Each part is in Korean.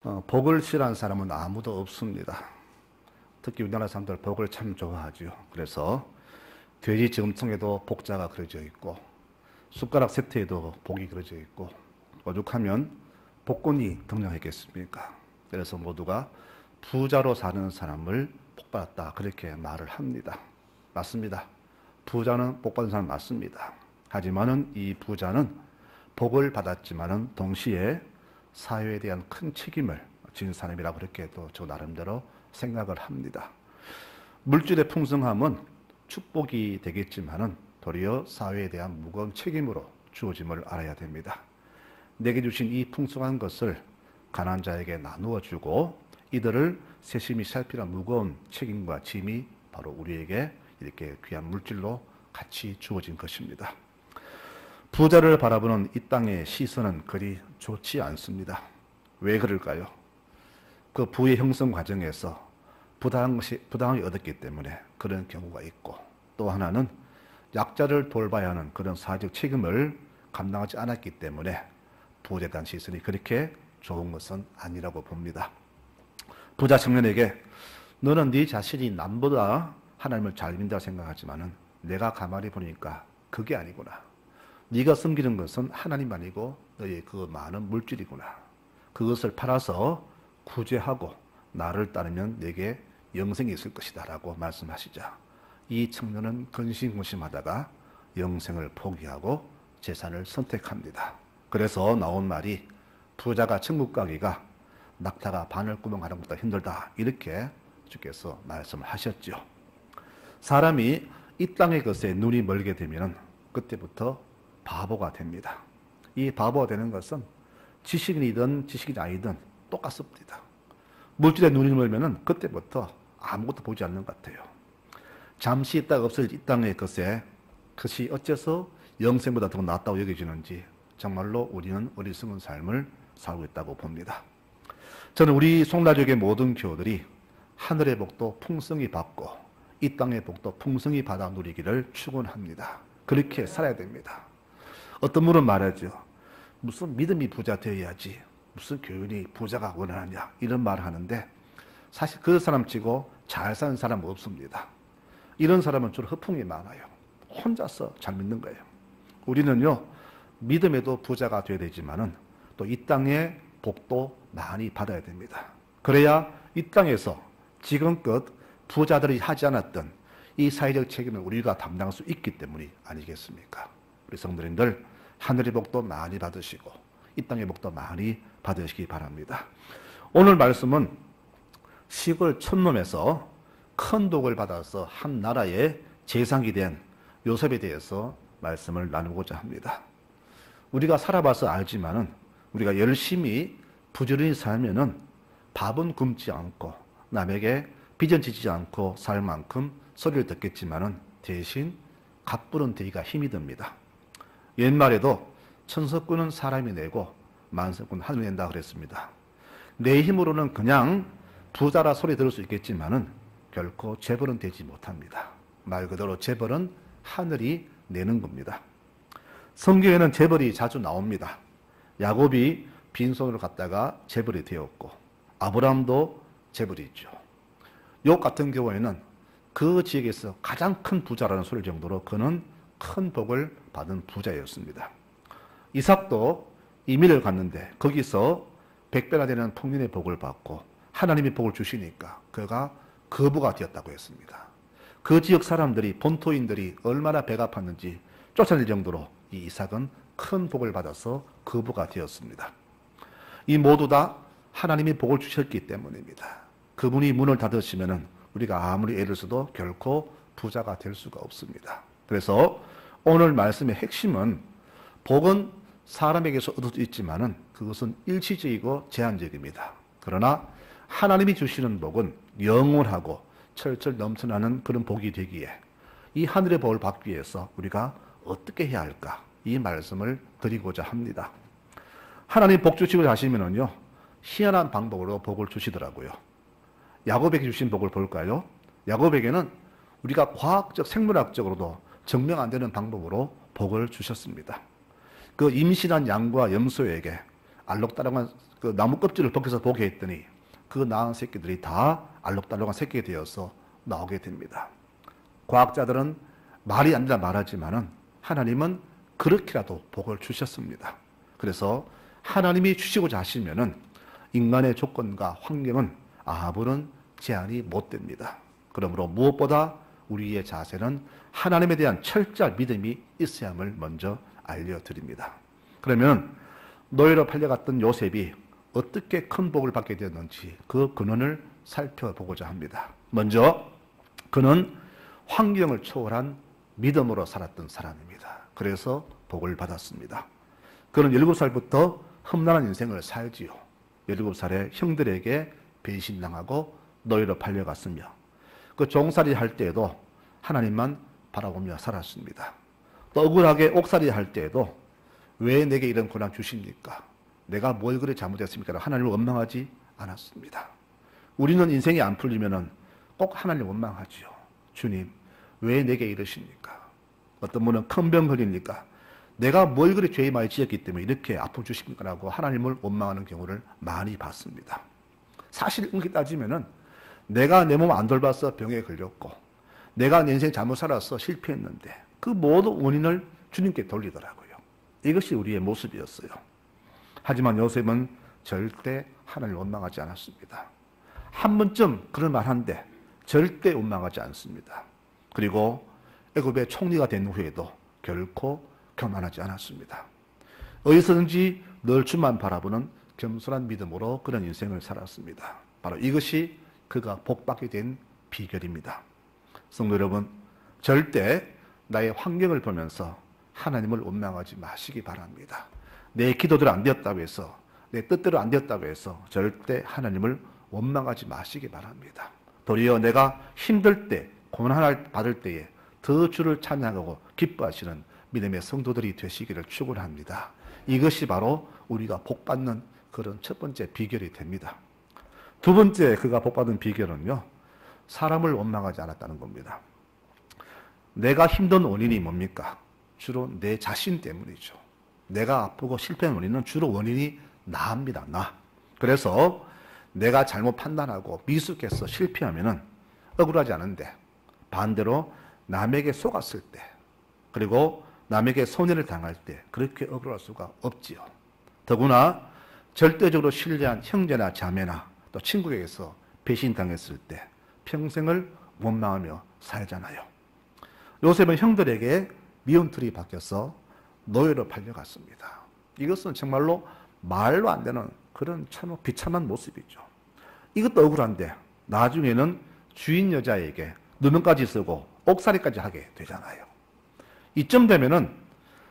복을 싫어하는 사람은 아무도 없습니다. 특히 우리나라 사람들 복을 참 좋아하죠. 그래서 돼지 저금통에도 복자가 그려져 있고 숟가락 세트에도 복이 그려져 있고 오죽하면 복권이 등장했겠습니까? 그래서 모두가 부자로 사는 사람을 복받았다 그렇게 말을 합니다. 맞습니다. 부자는 복받은 사람 맞습니다. 하지만은 이 부자는 복을 받았지만은 동시에 사회에 대한 큰 책임을 진 사람이라고 그렇게 또 저 나름대로 생각을 합니다. 물질의 풍성함은 축복이 되겠지만은 도리어 사회에 대한 무거운 책임으로 주어짐을 알아야 됩니다. 내게 주신 이 풍성한 것을 가난한 자에게 나누어 주고 이들을 세심히 살피는 무거운 책임과 짐이 바로 우리에게 이렇게 귀한 물질로 같이 주어진 것입니다. 부자를 바라보는 이 땅의 시선은 그리 좋지 않습니다. 왜 그럴까요? 그 부의 형성 과정에서 부당하게 얻었기 때문에 그런 경우가 있고, 또 하나는 약자를 돌봐야 하는 그런 사회적 책임을 감당하지 않았기 때문에 부자에 대한 시선이 그렇게 좋은 것은 아니라고 봅니다. 부자 청년에게 너는 네 자신이 남보다 하나님을 잘 믿는다고 생각하지만은 내가 가만히 보니까 그게 아니구나. 네가 섬기는 것은 하나님 아니고 너의 그 많은 물질이구나. 그것을 팔아서 구제하고 나를 따르면 내게 영생이 있을 것이다 라고 말씀하시자 이 청년은 근심근심하다가 영생을 포기하고 재산을 선택합니다. 그래서 나온 말이 부자가 천국 가기가 낙타가 바늘구멍 가는 것보다 힘들다 이렇게 주께서 말씀을 하셨죠. 사람이 이 땅의 것에 눈이 멀게 되면 그때부터 바보가 됩니다. 이 바보가 되는 것은 지식인이든 지식인이 아니든 똑같습니다. 물질에 눈이 멀면은 그때부터 아무것도 보지 않는 것 같아요. 잠시 있다가 없어질 이 땅의 것에 그것이 어째서 영생보다 더 낫다고 여겨지는지 정말로 우리는 어리석은 삶을 살고 있다고 봅니다. 저는 우리 송라족의 모든 교우들이 하늘의 복도 풍성히 받고 이 땅의 복도 풍성히 받아 누리기를 축원합니다. 그렇게 살아야 됩니다. 어떤 분은 말하죠. 무슨 믿음이 부자 되어야지 무슨 교인이 부자가 원하느냐 이런 말을 하는데 사실 그 사람 치고 잘 사는 사람은 없습니다. 이런 사람은 주로 허풍이 많아요. 혼자서 잘 믿는 거예요. 우리는요 믿음에도 부자가 되어야 되지만은 또 이 땅의 복도 많이 받아야 됩니다. 그래야 이 땅에서 지금껏 부자들이 하지 않았던 이 사회적 책임을 우리가 담당할 수 있기 때문이 아니겠습니까? 우리 성도님들 하늘의 복도 많이 받으시고 이 땅의 복도 많이 받으시기 바랍니다. 오늘 말씀은 시골 촌놈에서 큰 복을 받아서 한 나라의 재상이 된 요셉에 대해서 말씀을 나누고자 합니다. 우리가 살아봐서 알지만은 우리가 열심히 부지런히 살면은 밥은 굶지 않고 남에게 빚은 지지 않고 살 만큼 소리를 듣겠지만은 대신 갑부는 되기가 힘이 듭니다. 옛말에도 천석꾼은 사람이 내고 만석꾼은 하늘이 낸다 그랬습니다. 내 힘으로는 그냥 부자라 소리 들을 수 있겠지만은 결코 재벌은 되지 못합니다. 말 그대로 재벌은 하늘이 내는 겁니다. 성경에는 재벌이 자주 나옵니다. 야곱이 빈손으로 갔다가 재벌이 되었고 아브라함도 재벌이 있죠. 욥 같은 경우에는 그 지역에서 가장 큰 부자라는 소리 정도로 그는 큰 복을 받은 부자였습니다. 이삭도 이민을 갔는데 거기서 100배나 되는 풍년의 복을 받고 하나님이 복을 주시니까 그가 거부가 되었다고 했습니다. 그 지역 사람들이 본토인들이 얼마나 배가 아팠는지 쫓아낼 정도로 이 이삭은 큰 복을 받아서 거부가 되었습니다. 이 모두 다 하나님이 복을 주셨기 때문입니다. 그분이 문을 닫으시면은 우리가 아무리 애를 써도 결코 부자가 될 수가 없습니다. 그래서 오늘 말씀의 핵심은 복은 사람에게서 얻을 수 있지만은 그것은 일시적이고 제한적입니다. 그러나 하나님이 주시는 복은 영원하고 철철 넘쳐나는 그런 복이 되기에 이 하늘의 복을 받기 위해서 우리가 어떻게 해야 할까? 이 말씀을 드리고자 합니다. 하나님 복 주시고 하시면은요 희한한 방법으로 복을 주시더라고요. 야곱에게 주신 복을 볼까요? 야곱에게는 우리가 과학적 생물학적으로도 증명 안 되는 방법으로 복을 주셨습니다. 그 임신한 양과 염소에게 알록달록한 그 나무 껍질을 벗겨서 보게 했더니 그 낳은 새끼들이 다 알록달록한 새끼가 되어서 나오게 됩니다. 과학자들은 말이 안 되라 말하지만은 하나님은 그렇게라도 복을 주셨습니다. 그래서 하나님이 주시고자 하시면은 인간의 조건과 환경은 아무런 제한이 못 됩니다. 그러므로 무엇보다 우리의 자세는 하나님에 대한 철저한 믿음이 있어야 함을 먼저 알려드립니다. 그러면 노예로 팔려갔던 요셉이 어떻게 큰 복을 받게 되었는지 그 근원을 살펴보고자 합니다. 먼저 그는 환경을 초월한 믿음으로 살았던 사람입니다. 그래서 복을 받았습니다. 그는 17살부터 험난한 인생을 살지요. 17살에 형들에게 배신당하고 노예로 팔려갔으며 그 종살이 할 때에도 하나님만 바라보며 살았습니다. 또 억울하게 옥살이 할 때에도 왜 내게 이런 고난 주십니까? 내가 뭘 그리 잘못했습니까? 하나님을 원망하지 않았습니다. 우리는 인생이 안 풀리면은 꼭 하나님을 원망하지요. 주님, 왜 내게 이러십니까? 어떤 분은 큰 병 걸리니까 내가 뭘 그리 죄 많이 지었기 때문에 이렇게 아픔 주십니까? 라고 하나님을 원망하는 경우를 많이 봤습니다. 사실 이렇게 따지면은 내가 내 몸 안 돌봐서 병에 걸렸고 내가 내 인생 잘못 살아서 실패했는데 그 모든 원인을 주님께 돌리더라고요. 이것이 우리의 모습이었어요. 하지만 요셉은 절대 하나님을 원망하지 않았습니다. 한 번쯤 그런 말 한데 절대 원망하지 않습니다. 그리고 애굽의 총리가 된 후에도 결코 교만하지 않았습니다. 어디서든지 늘 주만 바라보는 겸손한 믿음으로 그런 인생을 살았습니다. 바로 이것이 그가 복받게 된 비결입니다. 성도 여러분, 절대 나의 환경을 보면서 하나님을 원망하지 마시기 바랍니다. 내 기도대로 안 되었다고 해서 내 뜻대로 안 되었다고 해서 절대 하나님을 원망하지 마시기 바랍니다. 도리어 내가 힘들 때, 고난을 받을 때에 더 주를 찬양하고 기뻐하시는 믿음의 성도들이 되시기를 축원합니다. 이것이 바로 우리가 복받는 그런 첫 번째 비결이 됩니다. 두 번째 그가 복받은 비결은요, 사람을 원망하지 않았다는 겁니다. 내가 힘든 원인이 뭡니까? 주로 내 자신 때문이죠. 내가 아프고 실패한 원인은 주로 원인이 나입니다. 나. 그래서 내가 잘못 판단하고 미숙해서 실패하면은 억울하지 않은데 반대로 남에게 속았을 때 그리고 남에게 손해를 당할 때 그렇게 억울할 수가 없지요. 더구나 절대적으로 신뢰한 형제나 자매나 또 친구에게서 배신당했을 때 평생을 원망하며 살잖아요. 요셉은 형들에게 미움틀이 바뀌어서 노예로 팔려갔습니다. 이것은 정말로 말로 안 되는 그런 참 비참한 모습이죠. 이것도 억울한데 나중에는 주인 여자에게 누명까지 쓰고 옥살이까지 하게 되잖아요. 이쯤 되면은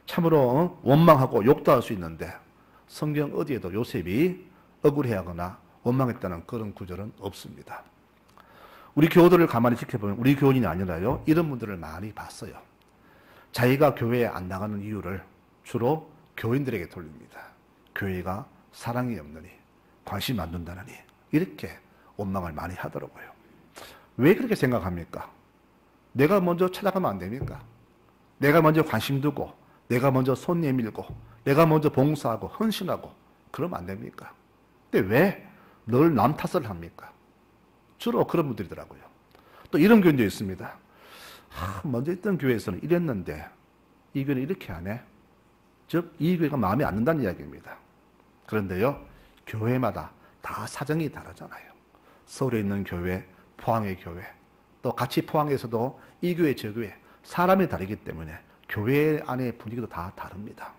참으로 원망하고 욕도 할 수 있는데 성경 어디에도 요셉이 억울해하거나 원망했다는 그런 구절은 없습니다. 우리 교우들을 가만히 지켜보면 우리 교인이 아니라요, 이런 분들을 많이 봤어요. 자기가 교회에 안 나가는 이유를 주로 교인들에게 돌립니다. 교회가 사랑이 없느니, 관심 안 둔다느니 이렇게 원망을 많이 하더라고요. 왜 그렇게 생각합니까? 내가 먼저 찾아가면 안 됩니까? 내가 먼저 관심 두고, 내가 먼저 손 내밀고, 내가 먼저 봉사하고 헌신하고 그러면 안 됩니까? 근데 왜 늘 남 탓을 합니까? 주로 그런 분들이더라고요. 또 이런 교인도 있습니다. 먼저 있던 교회에서는 이랬는데 이 교회는 이렇게 안 해? 즉 이 교회가 마음에 안 든다는 이야기입니다. 그런데요, 교회마다 다 사정이 다르잖아요. 서울에 있는 교회, 포항의 교회, 또 같이 포항에서도 이 교회, 저 교회, 사람이 다르기 때문에 교회 안의 분위기도 다 다릅니다.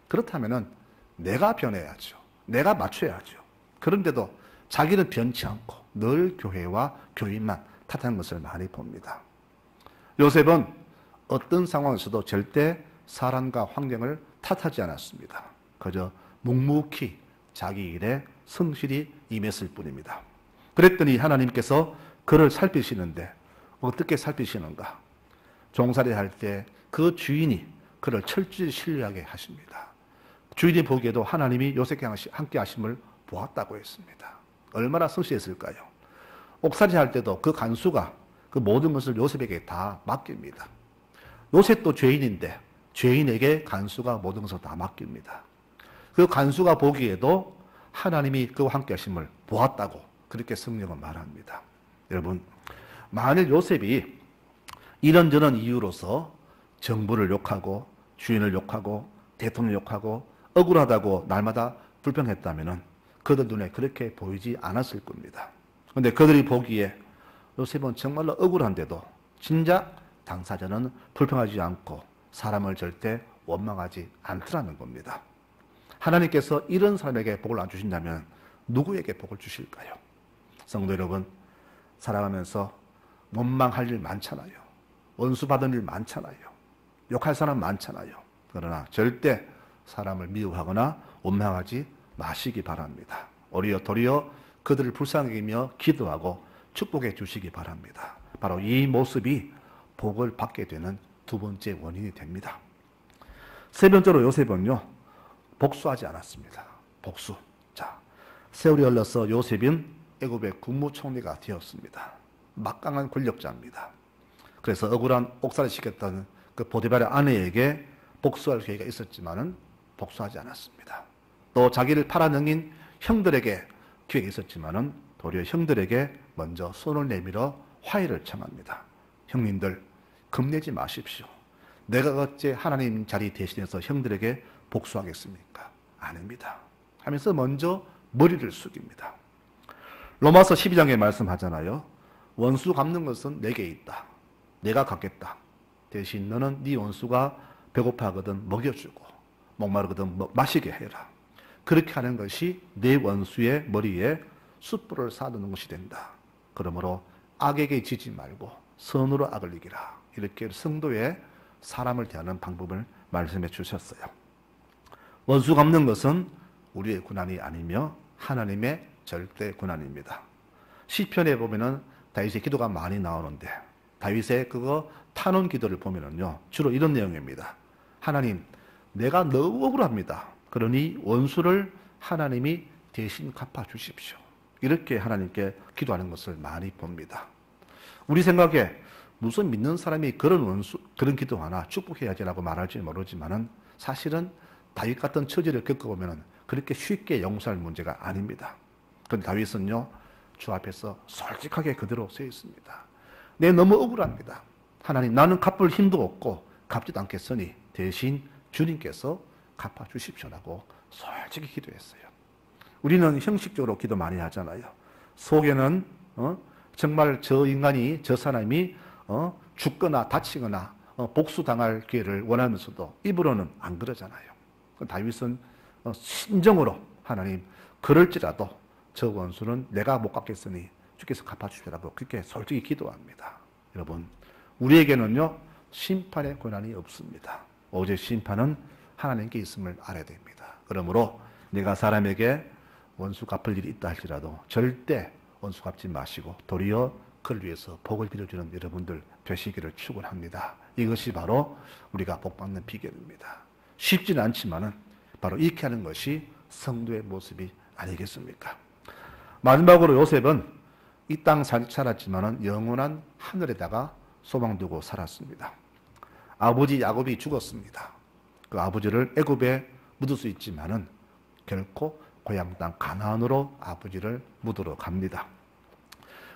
그렇다면은 내가 변해야죠. 내가 맞춰야죠. 그런데도 자기는 변치 않고 늘 교회와 교인만 탓하는 것을 많이 봅니다. 요셉은 어떤 상황에서도 절대 사람과 환경을 탓하지 않았습니다. 그저 묵묵히 자기 일에 성실히 임했을 뿐입니다. 그랬더니 하나님께서 그를 살피시는데 어떻게 살피시는가? 종살이 할 때 그 주인이 그를 철저히 신뢰하게 하십니다. 주인이 보기에도 하나님이 요셉과 함께 하심을 보았다고 했습니다. 얼마나 성실했을까요? 옥살이 할 때도 그 간수가 그 모든 것을 요셉에게 다 맡깁니다. 요셉도 죄인인데 죄인에게 간수가 모든 것을 다 맡깁니다. 그 간수가 보기에도 하나님이 그와 함께 하심을 보았다고 그렇게 성경은 말합니다. 여러분, 만일 요셉이 이런저런 이유로서 정부를 욕하고 주인을 욕하고 대통령 욕하고 억울하다고 날마다 불평했다면 그들 눈에 그렇게 보이지 않았을 겁니다. 그런데 그들이 보기에 요셉은 정말로 억울한데도 진작 당사자는 불평하지 않고 사람을 절대 원망하지 않더라는 겁니다. 하나님께서 이런 사람에게 복을 안 주신다면 누구에게 복을 주실까요? 성도 여러분, 살아가면서 원망할 일 많잖아요. 원수 받은 일 많잖아요. 욕할 사람 많잖아요. 그러나 절대 사람을 미워하거나 원망하지 마시기 바랍니다. 도리어 그들을 불쌍히 여기며 기도하고 축복해 주시기 바랍니다. 바로 이 모습이 복을 받게 되는 두 번째 원인이 됩니다. 세 번째로 요셉은요, 복수하지 않았습니다. 복수. 자, 세월이 흘러서 요셉은 애굽의 국무총리가 되었습니다. 막강한 권력자입니다. 그래서 억울한 옥살이를 시켰던 그 보디발의 아내에게 복수할 계획이 있었지만은 복수하지 않았습니다. 또 자기를 팔아넘긴 형들에게 기획이 있었지만은 도리어 형들에게 먼저 손을 내밀어 화해를 청합니다. 형님들, 겁내지 마십시오. 내가 어째 하나님 자리 대신해서 형들에게 복수하겠습니까? 아닙니다. 하면서 먼저 머리를 숙입니다. 로마서 12장에 말씀하잖아요. 원수 갚는 것은 내게 있다. 내가 갚겠다. 대신 너는 네 원수가 배고파하거든 먹여주고 목마르거든 마시게 해라. 그렇게 하는 것이 내 원수의 머리에 숯불을 쌓아두는 것이 된다. 그러므로 악에게 지지 말고 선으로 악을 이기라. 이렇게 성도의 사람을 대하는 방법을 말씀해 주셨어요. 원수 갚는 것은 우리의 고난이 아니며 하나님의 절대 고난입니다. 시편에 보면은 다윗의 기도가 많이 나오는데 다윗의 그거 탄원 기도를 보면은요, 주로 이런 내용입니다. 하나님, 내가 너무 억울합니다. 그러니 원수를 하나님이 대신 갚아 주십시오. 이렇게 하나님께 기도하는 것을 많이 봅니다. 우리 생각에 무슨 믿는 사람이 그런 기도하나 축복해야지라고 말할지 모르지만은 사실은 다윗 같은 처지를 겪어보면 그렇게 쉽게 용서할 문제가 아닙니다. 그런데 다윗은요, 주 앞에서 솔직하게 그대로 서 있습니다. 내 너무 억울합니다. 하나님, 나는 갚을 힘도 없고 갚지도 않겠으니 대신 주님께서 갚아 주십시오라고 솔직히 기도했어요. 우리는 형식적으로 기도 많이 하잖아요. 속에는 정말 저 사람이 죽거나 다치거나 복수당할 기회를 원하면서도 입으로는 안 그러잖아요. 다윗은 심정으로 하나님, 그럴지라도 저 원수는 내가 못 갚겠으니 주께서 갚아주시라고 그렇게 솔직히 기도합니다. 여러분, 우리에게는요, 심판의 권한이 없습니다. 오직 심판은 하나님께 있음을 알아야 됩니다. 그러므로 내가 사람에게 원수 갚을 일이 있다 할지라도 절대 원수 갚지 마시고 도리어 그를 위해서 복을 빌어주는 여러분들 되시기를 축원합니다. 이것이 바로 우리가 복받는 비결입니다. 쉽지는 않지만은 바로 이렇게 하는 것이 성도의 모습이 아니겠습니까? 마지막으로 요셉은 이 땅 살았지만은 영원한 하늘에다가 소망 두고 살았습니다. 아버지 야곱이 죽었습니다. 그 아버지를 애굽에 묻을 수 있지만은 결코 고향 땅 가나안으로 아버지를 묻으러 갑니다.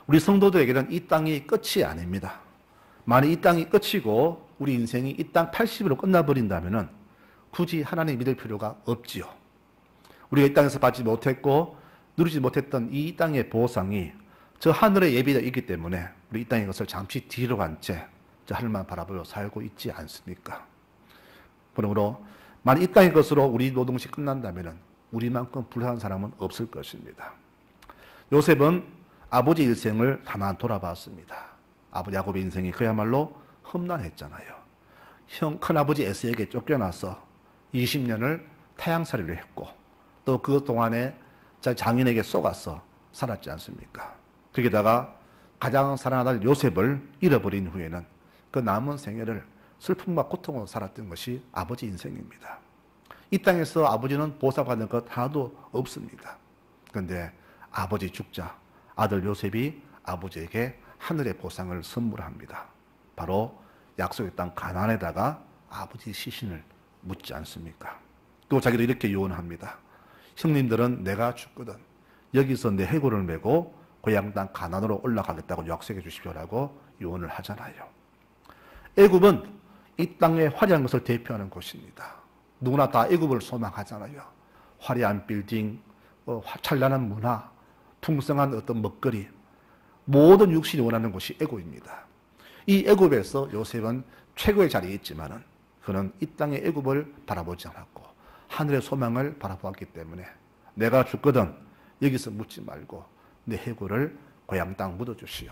우리 성도들에게는 이 땅이 끝이 아닙니다. 만약 이 땅이 끝이고 우리 인생이 이 땅 80으로 끝나버린다면은 굳이 하나님 믿을 필요가 없지요. 우리가 이 땅에서 받지 못했고 누리지 못했던 이 땅의 보상이 저 하늘의 예비가 있기 때문에 우리 이 땅의 것을 잠시 뒤로 간 채 저 하늘만 바라보며 살고 있지 않습니까? 그러므로 만약 이 땅의 것으로 우리 노동시 끝난다면은 우리만큼 불쌍한 사람은 없을 것입니다. 요셉은 아버지 일생을 가만 돌아봤습니다. 아버지 야곱의 인생이 그야말로 험난했잖아요. 큰아버지 에서에게 쫓겨나서 20년을 타향살이를 했고 또 그 동안에 장인에게 속아서 살았지 않습니까? 거기다가 가장 사랑하는 요셉을 잃어버린 후에는 그 남은 생애를 슬픔과 고통으로 살았던 것이 아버지 인생입니다. 이 땅에서 아버지는 보상받는 것 하나도 없습니다. 그런데 아버지 죽자 아들 요셉이 아버지에게 하늘의 보상을 선물합니다. 바로 약속의 땅 가나안에다가 아버지 시신을 묻지 않습니까? 또 자기도 이렇게 유언합니다. 형님들은 내가 죽거든 여기서 내 해골을 메고 고향 땅 가나안으로 올라가겠다고 약속해 주십시오라고 유언을 하잖아요. 애굽은 이 땅의 화려한 것을 대표하는 곳입니다. 누구나 다 애굽을 소망하잖아요. 화려한 빌딩, 찬란한 문화, 풍성한 어떤 먹거리, 모든 육신이 원하는 곳이 애굽입니다. 이 애굽에서 요셉은 최고의 자리에 있지만은 그는 이 땅의 애굽을 바라보지 않았고 하늘의 소망을 바라보았기 때문에 내가 죽거든 여기서 묻지 말고 내 해골을 고향 땅 묻어주시오.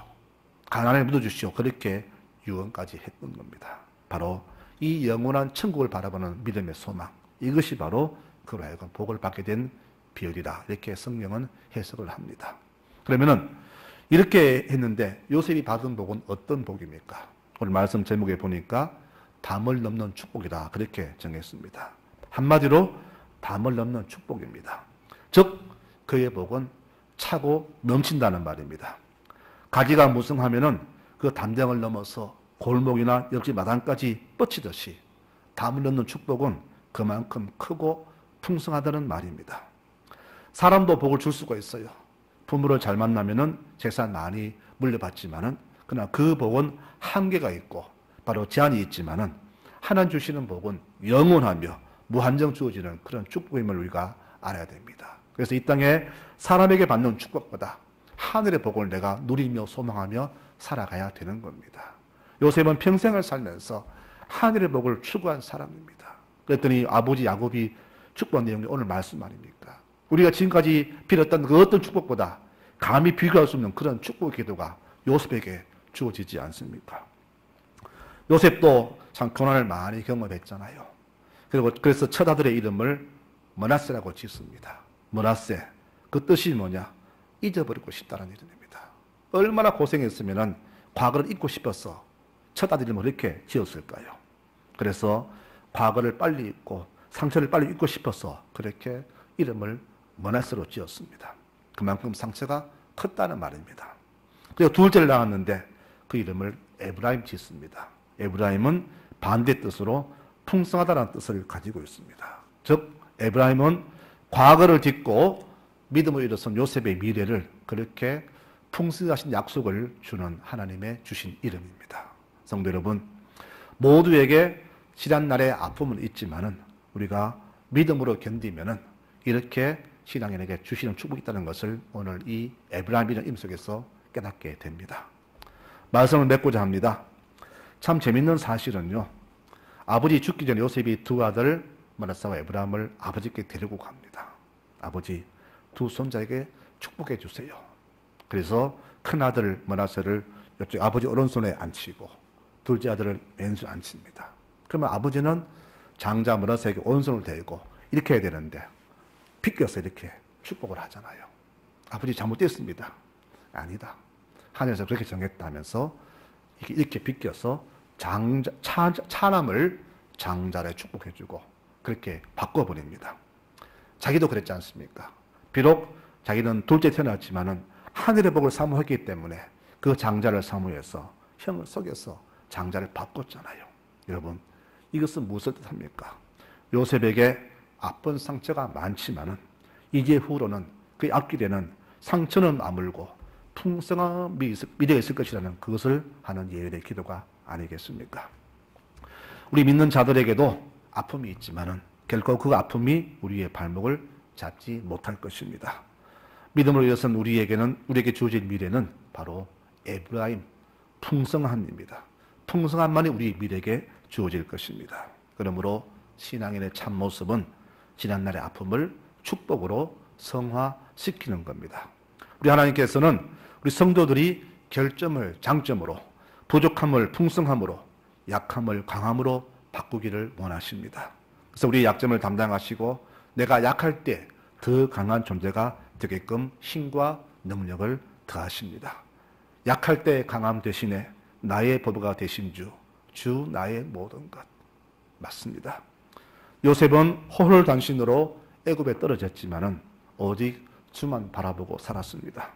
가나안에 묻어주시오. 그렇게 유언까지 했던 겁니다. 바로 이 영원한 천국을 바라보는 믿음의 소망. 이것이 바로 그로 하여금 복을 받게 된 비결이다. 이렇게 성경은 해석을 합니다. 그러면은 이렇게 했는데 요셉이 받은 복은 어떤 복입니까? 오늘 말씀 제목에 보니까 담을 넘는 축복이다. 그렇게 정했습니다. 한마디로 담을 넘는 축복입니다. 즉 그의 복은 차고 넘친다는 말입니다. 가지가 무성하면은 그 담장을 넘어서 골목이나 옆집 마당까지 뻗치듯이 담을 넘는 축복은 그만큼 크고 풍성하다는 말입니다. 사람도 복을 줄 수가 있어요. 부모를 잘 만나면은 재산 많이 물려받지만은 그러나 그 복은 한계가 있고 바로 제한이 있지만은 하나님 주시는 복은 영원하며 무한정 주어지는 그런 축복임을 우리가 알아야 됩니다. 그래서 이 땅에 사람에게 받는 축복보다 하늘의 복을 내가 누리며 소망하며 살아가야 되는 겁니다. 요셉은 평생을 살면서 하늘의 복을 추구한 사람입니다. 그랬더니 아버지 야곱이 축복한 내용이 오늘 말씀 아닙니까? 우리가 지금까지 빌었던 그 어떤 축복보다 감히 비교할 수 없는 그런 축복의 기도가 요셉에게 주어지지 않습니까? 요셉도 참 고난을 많이 경험했잖아요. 그래서 첫 아들의 이름을 므낫세라고 짓습니다. 므낫세, 그 뜻이 뭐냐? 잊어버리고 싶다는 이름입니다. 얼마나 고생했으면 과거를 잊고 싶어서 첫 아들 이름을 이렇게 지었을까요? 그래서 과거를 빨리 잊고 상처를 빨리 잊고 싶어서 그렇게 이름을 므낫세로 지었습니다. 그만큼 상처가 컸다는 말입니다. 그리고 둘째를 낳았는데 그 이름을 에브라임 짓습니다. 에브라임은 반대 뜻으로 풍성하다는 뜻을 가지고 있습니다. 즉 에브라임은 과거를 딛고 믿음으로 일어선 요셉의 미래를 그렇게 풍성하신 약속을 주는 하나님의 주신 이름입니다. 성도 여러분, 모두에게 지난날의 아픔은 있지만은 우리가 믿음으로 견디면은 이렇게 신앙인에게 주시는 축복이 있다는 것을 오늘 이 에브라임이라는 이름 속에서 깨닫게 됩니다. 말씀을 맺고자 합니다. 참 재밌는 사실은요, 아버지 죽기 전에 요셉이 두 아들 므낫세와 에브라임을 아버지께 데리고 갑니다. 아버지, 두 손자에게 축복해 주세요. 그래서 큰 아들 므낫세를 이쪽 아버지 오른손에 앉히고 둘째 아들을 왼손에 앉힙니다. 그러면 아버지는 장자 므낫세에게 오른손을 대고 이렇게 해야 되는데 비껴서 이렇게 축복을 하잖아요. 아버지 잘못됐습니다. 아니다. 하늘에서 그렇게 정했다면서 이렇게 비껴서 차남을 장자를 축복해주고 그렇게 바꿔버립니다. 자기도 그랬지 않습니까? 비록 자기는 둘째 태어났지만은 하늘의 복을 사모했기 때문에 그 장자를 사모해서 형을 속여서 장자를 바꿨잖아요. 여러분, 이것은 무엇을 뜻합니까? 요셉에게 아픈 상처가 많지만은 이제 후로는 그 앞길에는 상처는 아물고 풍성한 미래가 있을 것이라는 그것을 하는 예언의 기도가 아니겠습니까? 우리 믿는 자들에게도 아픔이 있지만은 결코 그 아픔이 우리의 발목을 잡지 못할 것입니다. 믿음으로 일어선 우리에게 주어질 미래는 바로 에브라임, 풍성함입니다. 풍성함만이 우리 미래에게 주어질 것입니다. 그러므로 신앙인의 참모습은 지난날의 아픔을 축복으로 성화시키는 겁니다. 우리 하나님께서는 우리 성도들이 결점을 장점으로, 부족함을 풍성함으로, 약함을 강함으로 바꾸기를 원하십니다. 그래서 우리의 약점을 담당하시고 내가 약할 때 더 강한 존재가 되게끔 힘과 능력을 더하십니다. 약할 때 강함 대신에 나의 보배가 되신 주 나의 모든 것. 맞습니다. 요셉은 홀홀단신으로 애굽에 떨어졌지만은 오직 주만 바라보고 살았습니다.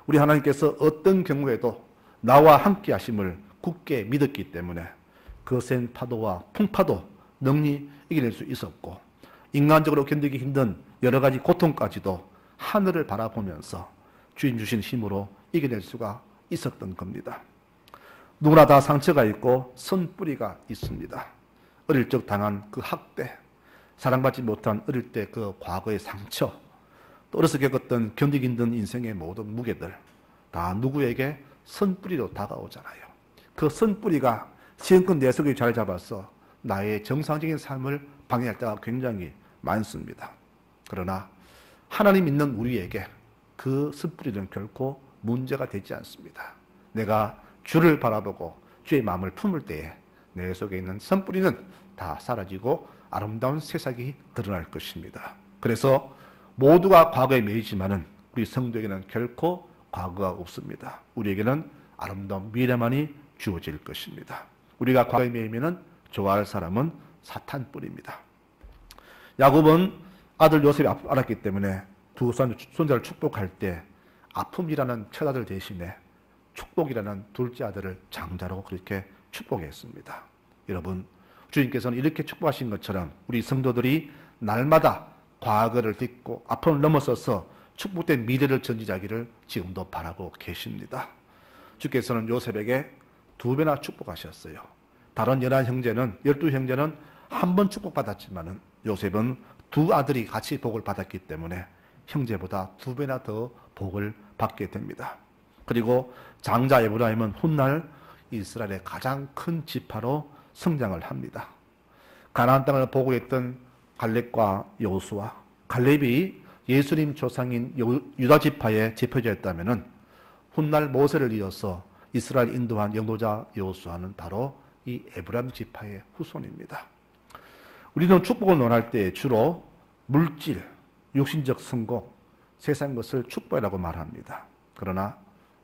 우리 하나님께서 어떤 경우에도 나와 함께 하심을 굳게 믿었기 때문에 거센 파도와 풍파도 능히 이겨낼 수 있었고 인간적으로 견디기 힘든 여러 가지 고통까지도 하늘을 바라보면서 주인 주신 힘으로 이겨낼 수가 있었던 겁니다. 누구나 다 상처가 있고 선뿌리가 있습니다. 어릴 적 당한 그 학대, 사랑받지 못한 어릴 때 그 과거의 상처, 또 어려서 겪었던 견디기 힘든 인생의 모든 무게들 다 누구에게 선뿌리로 다가오잖아요. 그 선뿌리가 시험껏 내 속에 자리 잡아서 나의 정상적인 삶을 방해할 때가 굉장히 많습니다. 그러나 하나님 믿는 우리에게 그 선뿌리는 결코 문제가 되지 않습니다. 내가 주를 바라보고 주의 마음을 품을 때에 내 속에 있는 선뿌리는 다 사라지고 아름다운 새싹이 드러날 것입니다. 그래서 모두가 과거에 매이지만은 우리 성도에게는 결코 과거가 없습니다. 우리에게는 아름다운 미래만이 주어질 것입니다. 우리가 과거에 매이면은 좋아할 사람은 사탄뿐입니다. 야곱은 아들 요셉이 알았기 때문에 두 손자를 축복할 때 아픔이라는 첫 아들 대신에 축복이라는 둘째 아들을 장자로 그렇게 축복했습니다. 여러분, 주님께서는 이렇게 축복하신 것처럼 우리 성도들이 날마다 과거를 딛고 아픔을 넘어서서 축복된 미래를 전지하기를 지금도 바라고 계십니다. 주께서는 요셉에게 2배나 축복하셨어요. 다른 12형제는 한 번 축복받았지만은 요셉은 2 아들이 같이 복을 받았기 때문에 형제보다 2배나 더 복을 받게 됩니다. 그리고 장자 에브라임은 훗날 이스라엘의 가장 큰 지파로 성장을 합니다. 가나안 땅을 보고했던 갈렙과 여호수아, 갈렙이 예수님 조상인 유다 지파의 지표자였다면은 훗날 모세를 이어서 이스라엘 인도한 영도자 여호수아는 바로 이 에브라임 지파의 후손입니다. 우리는 축복을 논할 때 주로 물질, 육신적 성공, 세상 것을 축복이라고 말합니다. 그러나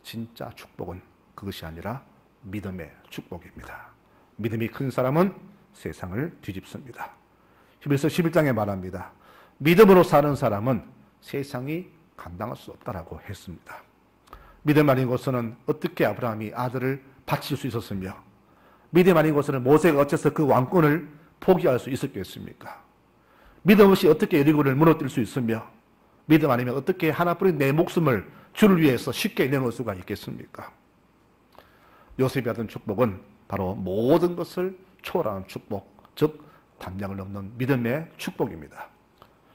진짜 축복은 그것이 아니라 믿음의 축복입니다. 믿음이 큰 사람은 세상을 뒤집습니다. 히브리서 11장에 말합니다. 믿음으로 사는 사람은 세상이 감당할 수 없다라고 했습니다. 믿음 아닌 것은 어떻게 아브라함이 아들을 바칠 수 있었으며 믿음 아닌 것은 모세가 어째서 그 왕권을 포기할 수 있었겠습니까? 믿음 없이 어떻게 여리고를 무너뜨릴 수 있으며 믿음 아니면 어떻게 하나뿐인 내 목숨을 주를 위해서 쉽게 내놓을 수가 있겠습니까? 요셉이 받은 축복은 바로 모든 것을 초월하는 축복, 즉 담량을 넘는 믿음의 축복입니다.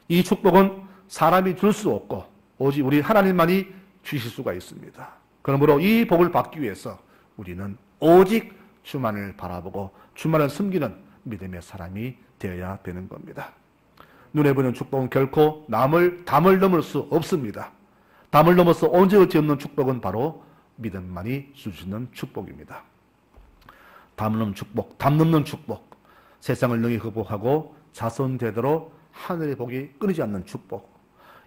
이 축복은 사람이 줄 수 없고 오직 우리 하나님만이 주실 수가 있습니다. 그러므로 이 복을 받기 위해서 우리는 오직 주만을 바라보고 주만을 섬기는 믿음의 사람이 되어야 되는 겁니다. 눈에 보이는 축복은 결코 담을 넘을 수 없습니다. 담을 넘어서 온전히 없는 축복은 바로 믿음만이 줄 수 있는 축복입니다. 담 넘는 축복, 세상을 능히 극복하고 자손 되도록 하늘의 복이 끊이지 않는 축복.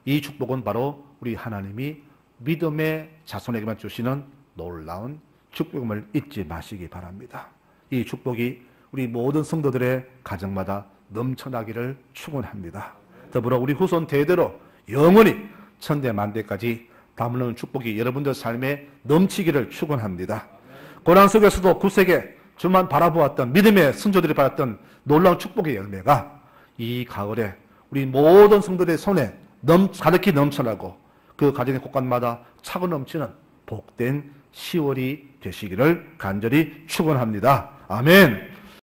이 축복은 바로 우리 하나님이 믿음의 자손에게만 주시는 놀라운 축복임을 잊지 마시기 바랍니다. 이 축복이 우리 모든 성도들의 가정마다 넘쳐나기를 축원합니다. 더불어 우리 후손 대대로 영원히 천대 만대까지 담는 축복이 여러분들 삶에 넘치기를 축원합니다. 고난 속에서도 굳세게 주만 바라보았던 믿음의 선조들이 받았던 놀라운 축복의 열매가 이 가을에 우리 모든 성도들의 손에 가득히 넘쳐나고 그 가정의 곳간마다 차고 넘치는 복된 10월이 되시기를 간절히 축원합니다. 아멘.